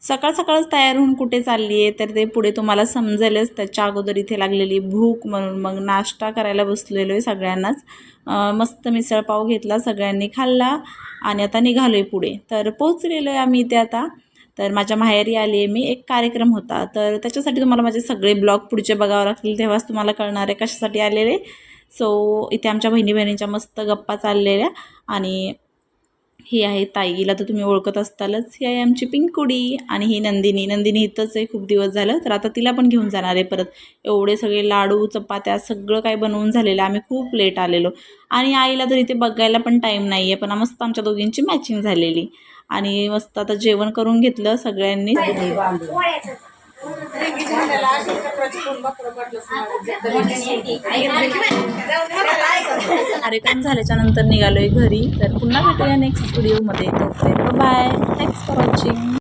सकाळ सकाळच तयार होऊन कुठे चालली आहे तर ते पुढे तुम्हाला समजेलच. त्याच्या अगोदर इथे लागलेली भूक म्हणून मग नाश्ता करायला बसलेलो आहे सगळ्यांनाच. मस्त मिसळपाव घेतला, सगळ्यांनी खाल्ला आणि आता निघालो आहे पुढे. तर पोचलेलो आहे आम्ही इथे आता. तर माझ्या माहेरी आली आहे मी, एक कार्यक्रम होता तर त्याच्यासाठी तुम्हाला माझे सगळे ब्लॉग पुढचे बघावं लागतील, तेव्हाच तुम्हाला कळणार आहे कशासाठी आलेले. सो इथे आमच्या बहिणींच्या मस्त गप्पा चाललेल्या. आणि ही आहे ताई, हिला तर तुम्ही ओळखत असतालच. ही आहे आमची पिंकुडी आणि ही नंदिनी इथंच आहे खूप दिवस झालं. तर आता तिला पण घेऊन जाणार आहे परत. एवढे सगळे लाडू चपात्या सगळं काय बनवून झालेलं. आम्ही खूप लेट आलेलो आणि आईला तर इथे बघायला पण टाईम नाही आहे, पण मस्त आमच्या दोघींची मॅचिंग झालेली. आणि मस्त आता जेवण करून घेतलं सगळ्यांनी. कार्यक्रम झाल्याच्या नंतर निघालोय घरी. तर पुन्हा भेटूया नेक्स्ट व्हिडिओमध्ये. Bye, thanks for watching.